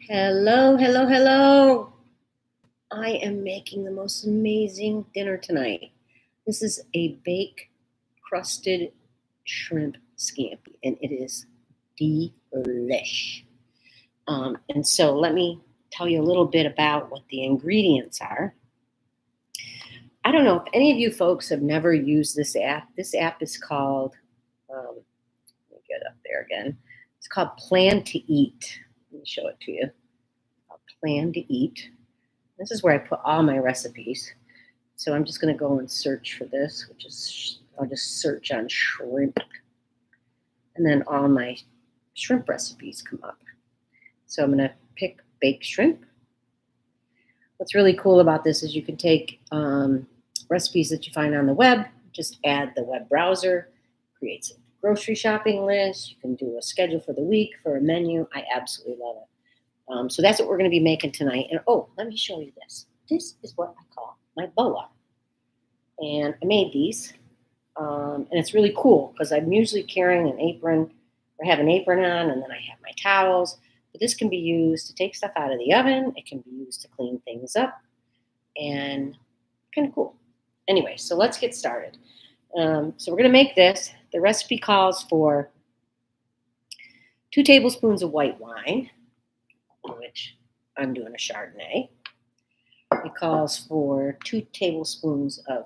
Hello, hello, hello. I am making the most amazing dinner tonight. This is a baked crusted shrimp scampi, and it is delish. And so let me tell you a little bit about what the ingredients are. I don't know if any of you folks have never used this app. This app is called, let me get up there again. It's called Plan to Eat. Let me show it to you. Plan to Eat. This is where I put all my recipes. So I'm just going to go and search for this, which is, I'll just search on shrimp. And then all my shrimp recipes come up. So I'm going to pick baked shrimp. What's really cool about this is you can take recipes that you find on the web, just add the web browser, creates a grocery shopping list. You can do a schedule for the week, for a menu. I absolutely love it. So that's what we're going to be making tonight. And oh, let me show you this. This is what I call my boa. And I made these. And it's really cool because I'm usually carrying an apron or have an apron on, and then I have my towels. But this can be used to take stuff out of the oven. It can be used to clean things up. And kind of cool. Anyway, so let's get started. So we're going to make this. The recipe calls for 2 tablespoons of white wine, which I'm doing a Chardonnay. It calls for 2 tablespoons of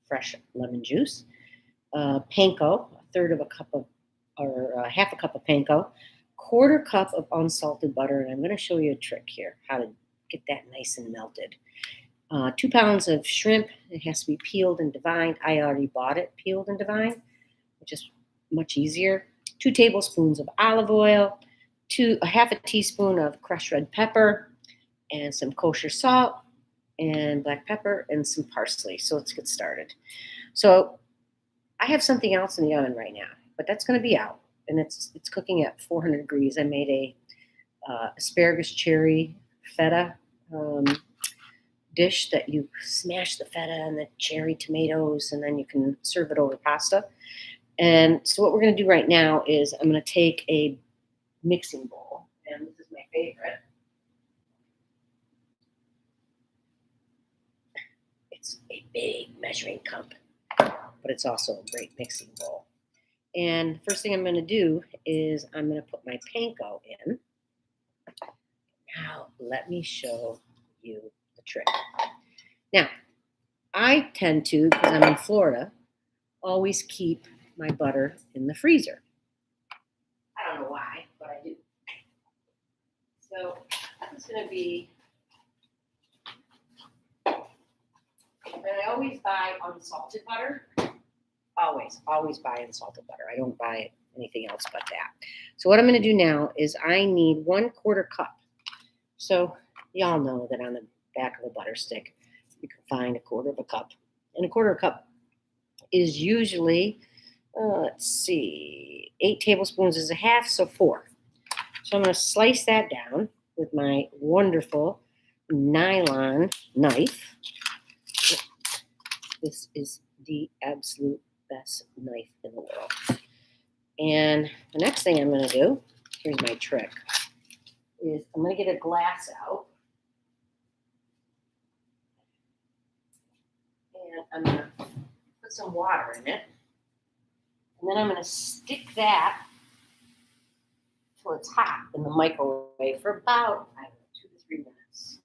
fresh lemon juice, panko, a third of a cup of, or half a cup of panko, quarter cup of unsalted butter, and I'm going to show you a trick here, how to get that nice and melted. 2 pounds of shrimp. It has to be peeled and divined. I already bought it peeled and divined, which is much easier. 2 tablespoons of olive oil, a half a teaspoon of crushed red pepper, and some kosher salt and black pepper and some parsley. So let's get started. So I have something else in the oven right now, but that's going to be out, and it's cooking at 400 degrees. I made a asparagus cherry feta dish that you smash the feta and the cherry tomatoes, and then you can serve it over pasta. And so what we're going to do right now is I'm going to take a mixing bowl, and this is my favorite. It's a big measuring cup, but it's also a great mixing bowl. And first thing I'm going to do is I'm going to put my panko in. Now let me show you the trick. Now I tend to, because I'm in Florida, always keep my butter in the freezer. I don't know why, but I do. So this is going to be, and I always buy unsalted butter. Always buy unsalted butter. I don't buy anything else but that. So what I'm going to do now is I need 1/4 cup. So y'all know that on the back of a butter stick, you can find 1/4 cup. And 1/4 cup is usually, let's see, 8 tablespoons is a half, so 4. So I'm going to slice that down with my wonderful nylon knife. This is the absolute best knife in the world. And the next thing I'm going to do, here's my trick, is I'm going to get a glass out. And I'm going to put some water in it. And then I'm going to stick that till it's hot in the microwave for about, I don't know, 2 to 3 minutes.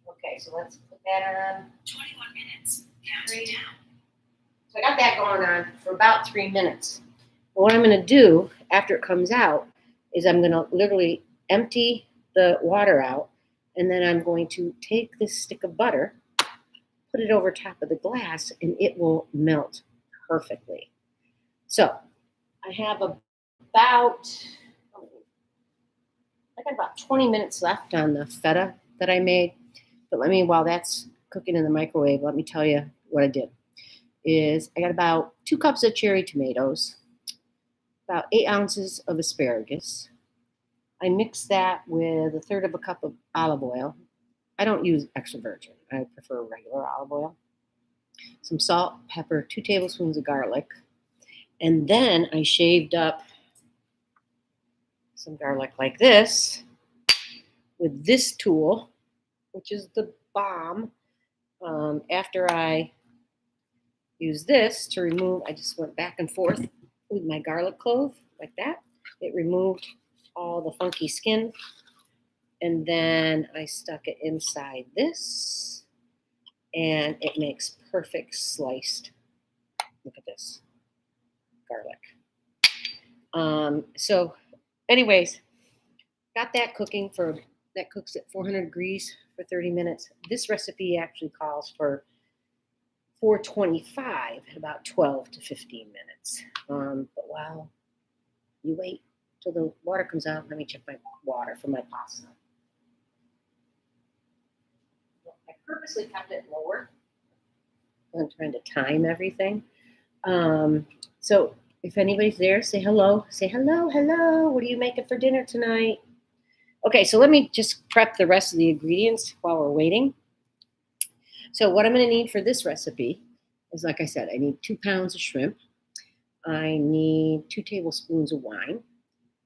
Okay, so let's put that on. 21 minutes. Counting down. So I got that going on for about 3 minutes. But what I'm going to do after it comes out is I'm going to literally empty the water out, and then I'm going to take this stick of butter, put it over top of the glass, and it will melt perfectly. So I have about 20 minutes left on the feta that I made. But while that's cooking in the microwave, let me tell you what I did. Is I got about 2 cups of cherry tomatoes, about 8 ounces of asparagus. I mixed that with 1/3 cup of olive oil. I don't use extra virgin. I prefer regular olive oil. some salt, pepper, 2 tablespoons of garlic. And then I shaved up some garlic like this with this tool, which is the bomb. After I use this to remove, I just went back and forth with my garlic clove like that. It removed all the funky skin. And then I stuck it inside this, and it makes perfect sliced. Look at this garlic. So, anyways, got that cooking that cooks at 400 degrees for 30 minutes. This recipe actually calls for 425, about 12 to 15 minutes. But while you wait till the water comes out, let me check my water for my pasta. I purposely kept it lower. I'm trying to time everything. So if anybody's there, say hello. Say hello, hello. What are you making for dinner tonight? Okay, so let me just prep the rest of the ingredients while we're waiting. So what I'm going to need for this recipe is, like I said, I need 2 pounds of shrimp. I need 2 tablespoons of wine.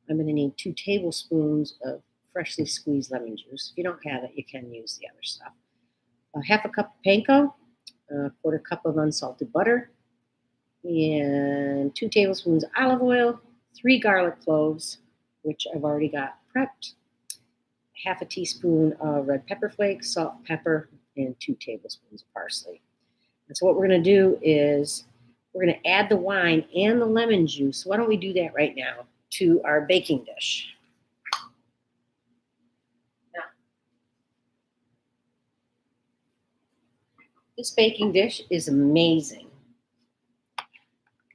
I'm going to need 2 tablespoons of freshly squeezed lemon juice. If you don't have it, you can use the other stuff. Half a cup of panko, a quarter cup of unsalted butter, and 2 tablespoons of olive oil, 3 garlic cloves, which I've already got prepped, half a teaspoon of red pepper flakes, salt, pepper, and 2 tablespoons of parsley. And so what we're going to do is we're going to add the wine and the lemon juice. Why don't we do that right now to our baking dish? Now, this baking dish is amazing.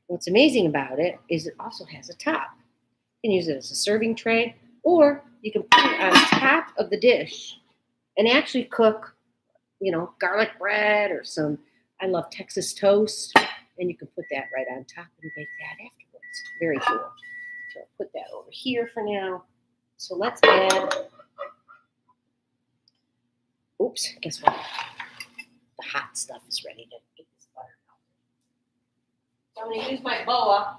What's amazing about it is it also has a top. You can use it as a serving tray, or you can put it on top of the dish and actually cook, garlic bread or I love Texas toast, and you can put that right on top and bake that afterwards. Very cool. So I'll put that over here for now. So let's add, guess what? The hot stuff is ready to get this butter melted. So I'm going to use my boa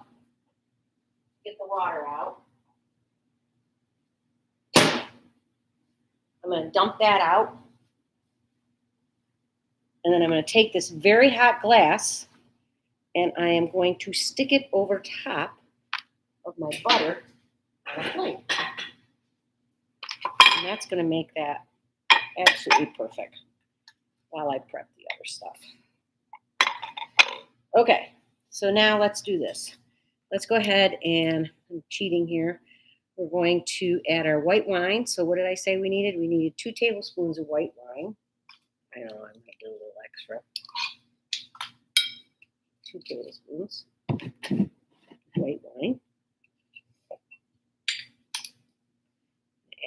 to get the water out. I'm going to dump that out. And then I'm going to take this very hot glass and I am going to stick it over top of my butter on a plate. And that's going to make that absolutely perfect while I prep the other stuff. Okay, so now let's do this. Let's go ahead and, I'm cheating here, we're going to add our white wine. So what did I say we needed? We needed 2 tablespoons of white wine. I know, I'm going to do a little extra. 2 tablespoons white wine.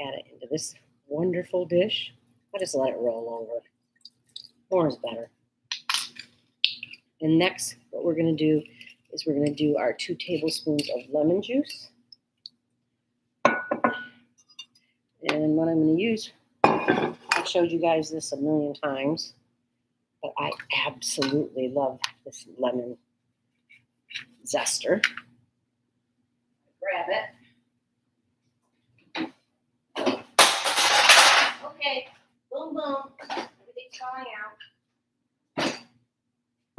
Add it into this wonderful dish. I just let it roll over. More is better. And next, what we're going to do is we're going to do our 2 tablespoons of lemon juice. And what I'm going to use, I've showed you guys this a million times, but I absolutely love this lemon zester. Grab it. Okay, boom, boom. Everything's falling out.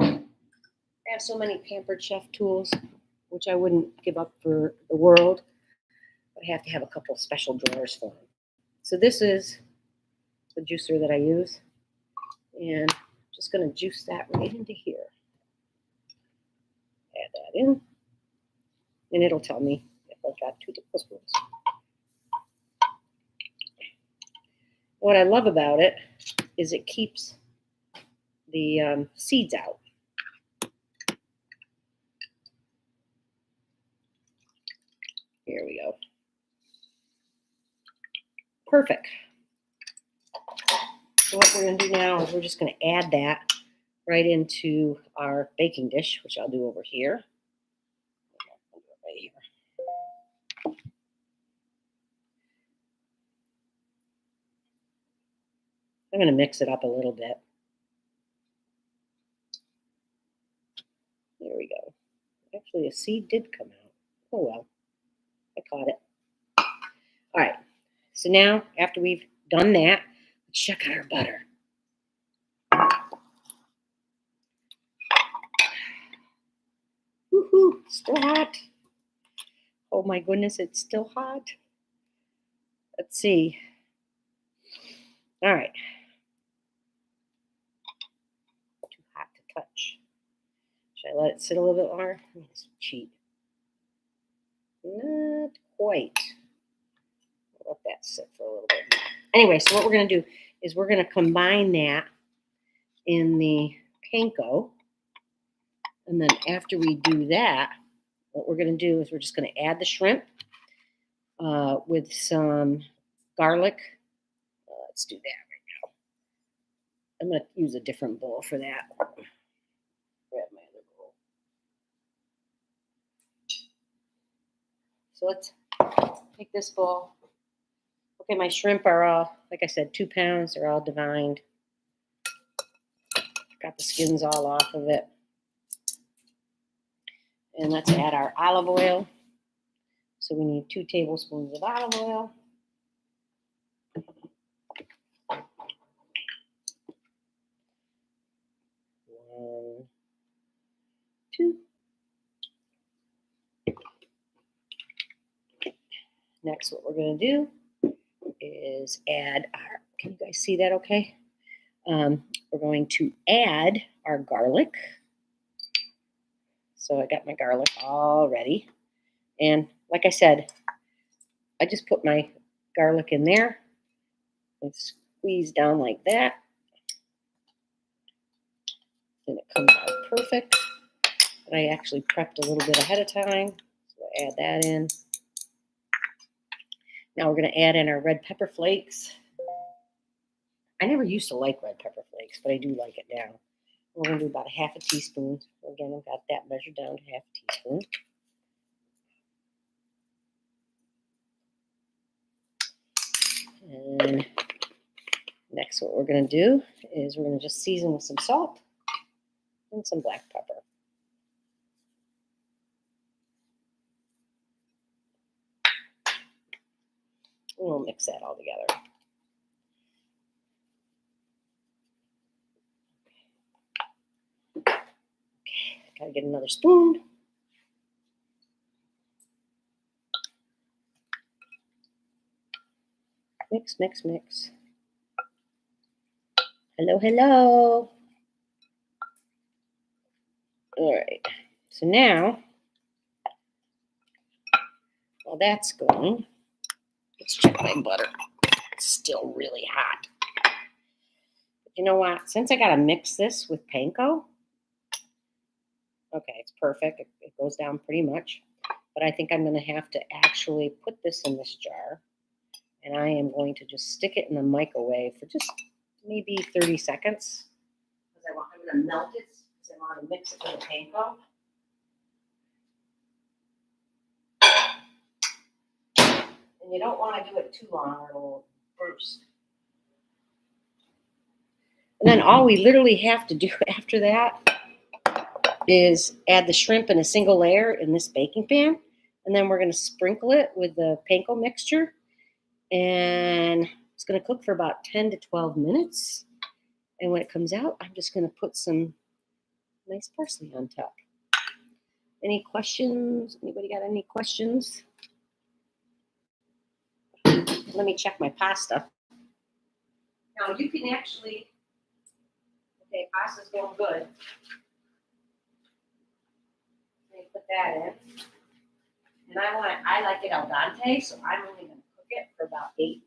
I have so many Pampered Chef tools, which I wouldn't give up for the world, but I have to have a couple special drawers for them. So this is the juicer that I use, and I'm just going to juice that right into here. Add that in, and it'll tell me if I've got 2 tablespoons. What I love about it is it keeps the seeds out. Here we go. Perfect. So what we're going to do now is we're just going to add that right into our baking dish, which I'll do over here. I'll do it right here. I'm going to mix it up a little bit. Actually, a seed did come out. Oh well, I caught it. All right. So now, after we've done that, let's check out our butter. Woohoo! Still hot. Oh my goodness, it's still hot. Let's see. All right. Too hot to touch. Should I let it sit a little bit longer? Let's cheat. Not quite. I'll let that sit for a little bit. Anyway, so what we're going to do is we're going to combine that in the panko. And then after we do that, what we're going to do is we're just going to add the shrimp with some garlic. Let's do that right now. I'm going to use a different bowl for that. Grab my other bowl. So let's take this bowl. Okay, my shrimp are all, like I said, 2 pounds. They're all divined. Got the skins all off of it. And let's add our olive oil. So we need 2 tablespoons of olive oil. 1, 2. Next, what we're going to do is add our, can you guys see that okay? We're going to add our garlic. So I got my garlic all ready. And like I said, I just put my garlic in there and squeeze down like that. And it comes out perfect. But I actually prepped a little bit ahead of time. So I add that in. Now we're going to add in our red pepper flakes. I never used to like red pepper flakes, but I do like it now. We're going to do about 1/2 teaspoon. Again, I've got that measured down to 1/2 teaspoon. And next, what we're going to do is we're going to just season with some salt and some black pepper. And we'll mix that all together. Okay, gotta get another spoon. Mix, mix, mix. Hello, hello. All right. So now, while that's going, let's check my butter. It's still really hot. But you know what? Since I gotta mix this with panko, okay, it's perfect. It goes down pretty much. But I think I'm going to have to actually put this in this jar. And I am going to just stick it in the microwave for just maybe 30 seconds. Because I'm going to melt it because I want to mix it with the panko. And you don't want to do it too long or it'll burst. And then all we literally have to do after that is add the shrimp in a single layer in this baking pan. And then we're going to sprinkle it with the panko mixture. And it's going to cook for about 10 to 12 minutes. And when it comes out, I'm just going to put some nice parsley on top. Any questions? Anybody got any questions? Let me check my pasta. Now you can actually, okay, pasta's going good. Let me put that in. And I like it al dente, so I'm only going to cook it for about 8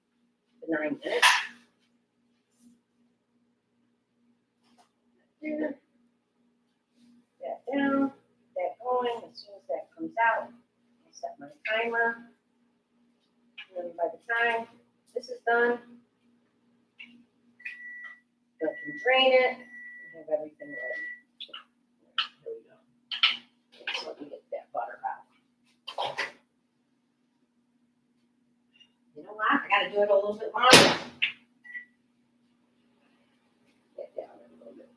to 9 minutes. There. That down, that going. As soon as that comes out, I'll set my timer. And then by the time this is done, I can drain it and have everything ready. Here we go. So let me get that butter out. You know what? I got to do it a little bit longer. Get down a little bit.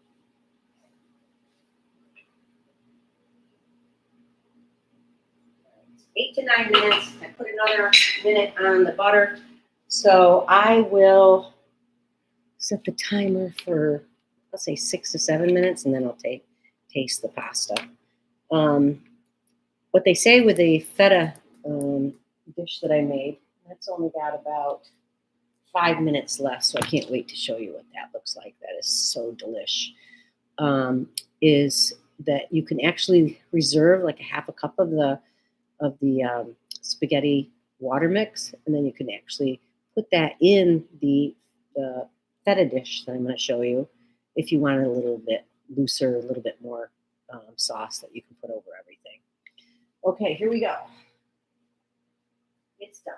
8 to 9 minutes. I put another minute on the butter. So I will set the timer for, let's say, 6 to 7 minutes, and then I'll taste the pasta. What they say with the feta dish that I made, that's only got about 5 minutes left, so I can't wait to show you what that looks like. That is so delish. Is that you can actually reserve like a half a cup of the spaghetti water mix, and then you can actually put that in the feta dish that I'm going to show you if you want it a little bit looser, a little bit more sauce that you can put over everything. Okay, here we go. It's done.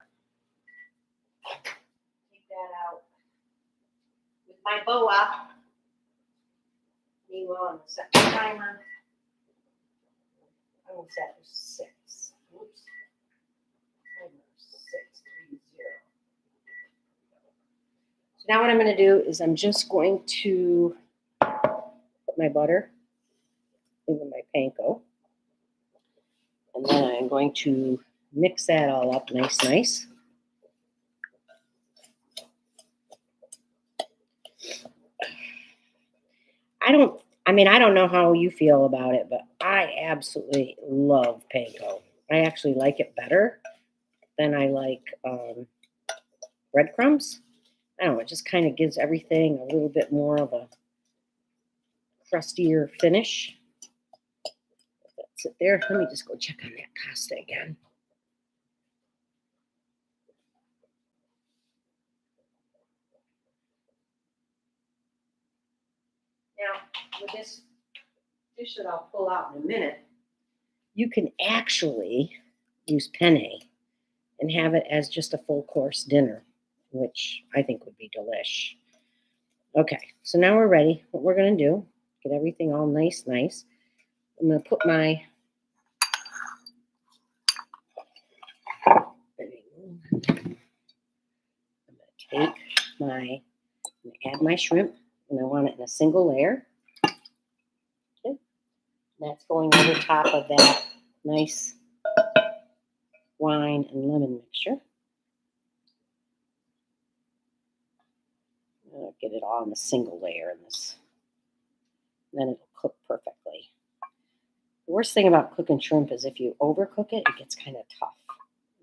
Take that out with my boa. Meanwhile, I'm going to set the timer. I will set for 6. Oops. Timer 630. So now what I'm going to do is I'm just going to put my butter into my panko. And then I'm going to mix that all up nice. I don't know how you feel about it, but I absolutely love panko. I actually like it better than I like breadcrumbs. I don't know, it just kind of gives everything a little bit more of a crustier finish. That's it there. Let me just go check on that pasta again. Now, with this dish that I'll pull out in a minute, you can actually use penne and have it as just a full course dinner, which I think would be delish. Okay, so now we're ready. What we're going to do, get everything all nice. I'm going to put my add my shrimp, and I want it in a single layer. Okay. That's going over top of that nice wine and lemon mixture. I'll get it all in a single layer in this. Then it'll cook perfectly. The worst thing about cooking shrimp is if you overcook it, it gets kind of tough,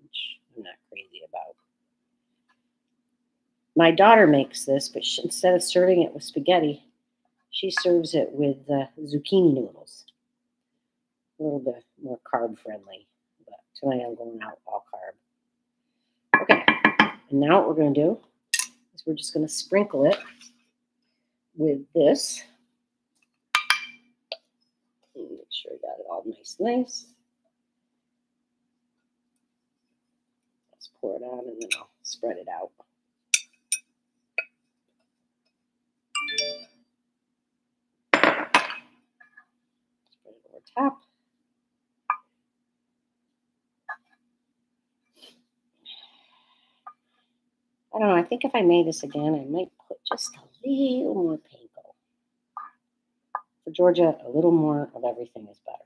which I'm not crazy about. My daughter makes this, but instead of serving it with spaghetti, she serves it with zucchini noodles. A little bit more carb friendly, but tonight I'm going out all carb. Okay, and now what we're going to do is we're just going to sprinkle it with this. Make sure I got it all nice. Let's pour it on, and then I'll spread it out. Spread it over top. I don't know. I think if I made this again, I might put just a little more panko. For Georgia, a little more of everything is better.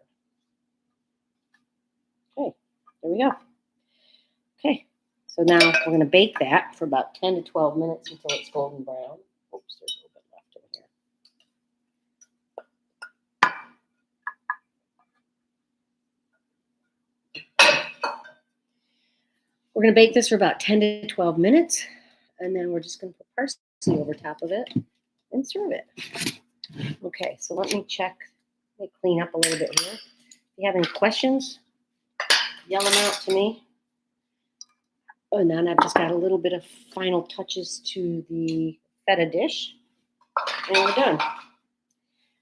Okay, there we go. Okay, so now we're going to bake that for about 10 to 12 minutes until it's golden brown. Oops, there's a little bit left in here. We're going to bake this for about 10 to 12 minutes, and then we're just going to put parsley over top of it and serve it. Okay, so let me check. Let me clean up a little bit here. If you have any questions, yell them out to me. And then I've just got a little bit of final touches to the feta dish, and we're done.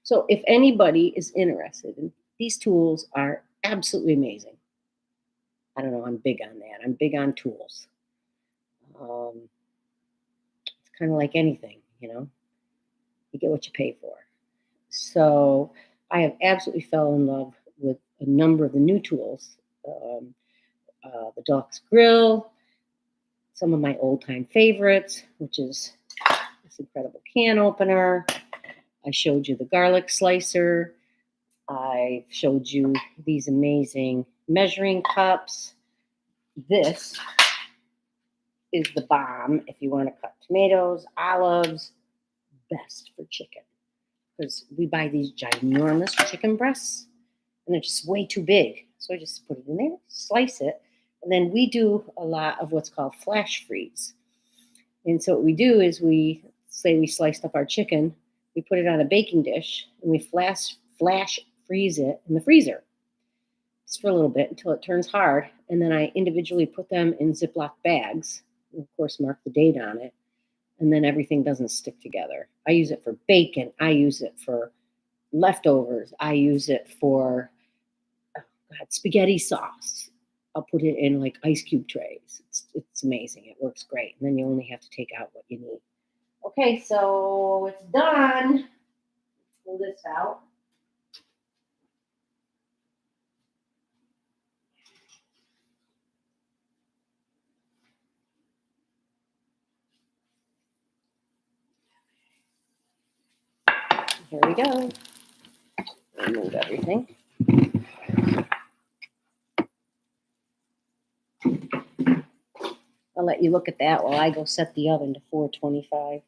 So if anybody is interested, these tools are absolutely amazing. I don't know, I'm big on that. I'm big on tools. It's kind of like anything, you know. You get what you pay for. So I have absolutely fell in love with a number of the new tools. The Deluxe Grill, some of my old-time favorites, which is this incredible can opener. I showed you the garlic slicer. I showed you these amazing measuring cups. this is the bomb if you want to cut tomatoes, olives, best for chicken. Because we buy these ginormous chicken breasts and they're just way too big. So I just put it in there, slice it, and then we do a lot of what's called flash freeze. And so what we do is we sliced up our chicken, we put it on a baking dish, and we flash freeze it in the freezer just for a little bit until it turns hard. And then I individually put them in Ziploc bags, and of course mark the date on it, and then everything doesn't stick together. I use it for bacon. I use it for leftovers. I use it for spaghetti sauce. I'll put it in like ice cube trays. It's amazing. It works great. And then you only have to take out what you need. Okay, so it's done. Pull this out. Here we go. Remove everything. I'll let you look at that while I go set the oven to 425.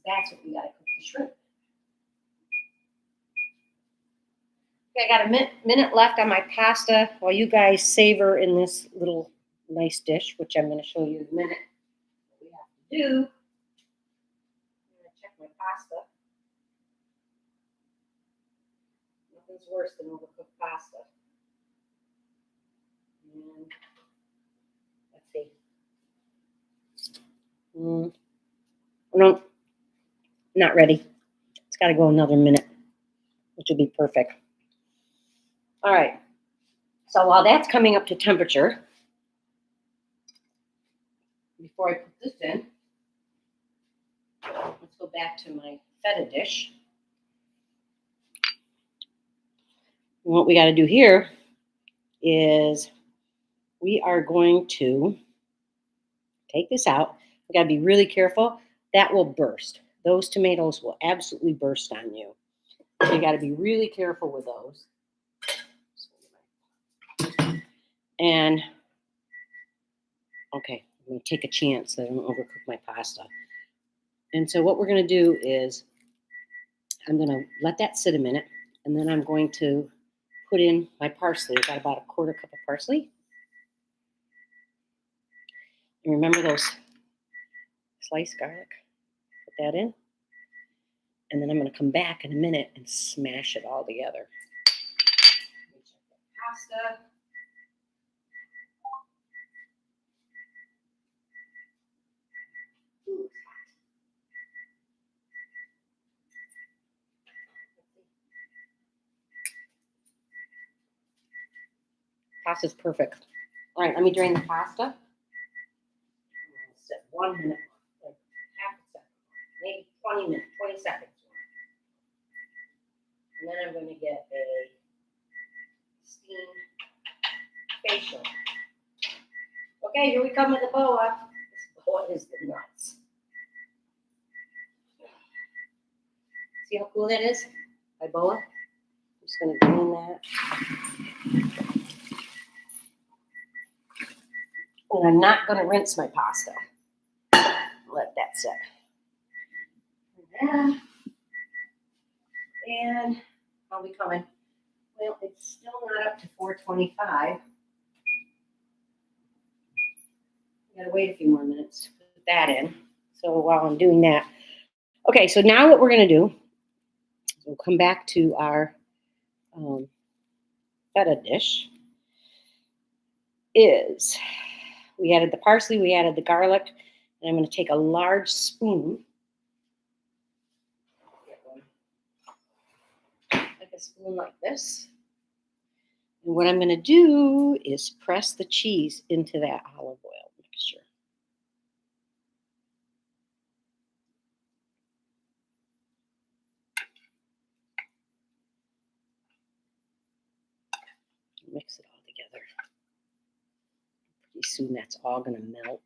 That's what we gotta cook the shrimp. Okay, I got a minute left on my pasta while you guys savor in this little nice dish, which I'm going to show you in a minute what we have to do. I'm going to check my pasta. Nothing's worse than overcooked pasta. And let's see. No, not ready. It's got to go another minute, which will be perfect. All right. So while that's coming up to temperature, before I put this in, let's go back to my feta dish. And what we got to do here is we are going to take this out. We got to be really careful. That will burst. Those tomatoes will absolutely burst on you. So you got to be really careful with those. And okay, I'm going to take a chance that I don't overcook my pasta. And so what we're going to do is I'm going to let that sit a minute, and then I'm going to put in my parsley. I've got about a quarter cup of parsley. And remember those sliced garlic? Put that in. And then I'm going to come back in a minute and smash it all together. Pasta. Pasta's perfect. All right, let me drain the pasta. Set 1 minute, like half a second, maybe 20 minutes, 20 seconds. And then I'm going to get a steam facial. Okay, here we come with the boa. This boa is the nuts. See how cool that is? My boa. I'm just going to drain that. And I'm not going to rinse my pasta. Let that sit. And I'll be coming. Well, it's still not up to 425. I gotta wait a few more minutes to put that in. So while I'm doing that, okay. So now what we're gonna do is we'll come back to our feta dish. Is we added the parsley, we added the garlic, and I'm going to take a large spoon, like a spoon like this. And what I'm going to do is press the cheese into that olive oil mixture. Mix it all together. Pretty soon that's all going to melt.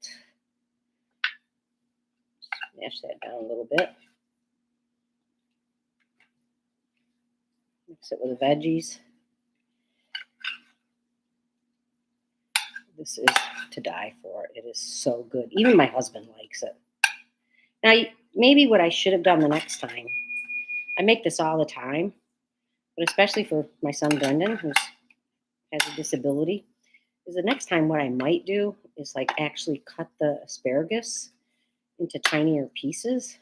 Mash that down a little bit. Mix it with the veggies. This is to die for. It is so good. Even my husband likes it. Now, maybe what I should have done the next time, I make this all the time, but especially for my son Brendan, who has a disability, is the next time what I might do is like actually cut the asparagus into tinier pieces.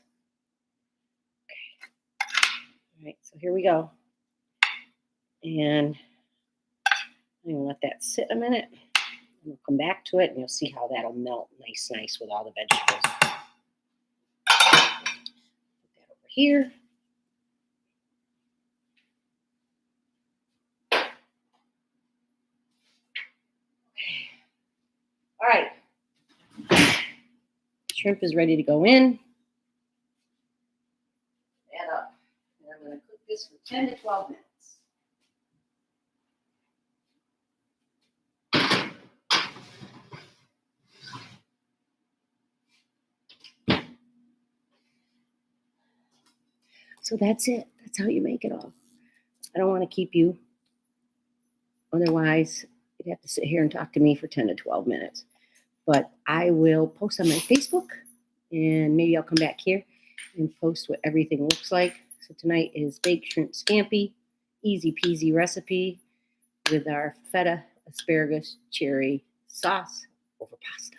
All right, so here we go. And I'm going to let that sit a minute. And we'll come back to it, and you'll see how that'll melt nice with all the vegetables. Put that over here. All right. Shrimp is ready to go in. Add up. And I'm going to cook this for 10 to 12 minutes. So that's it. That's how you make it all. I don't want to keep you. Otherwise, you'd have to sit here and talk to me for 10 to 12 minutes. But I will post on my Facebook, and maybe I'll come back here and post what everything looks like. So tonight is baked shrimp scampi, easy peasy recipe with our feta asparagus cherry sauce over pasta.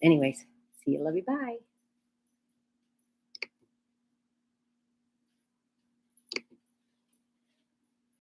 Anyways, see you, love you, bye.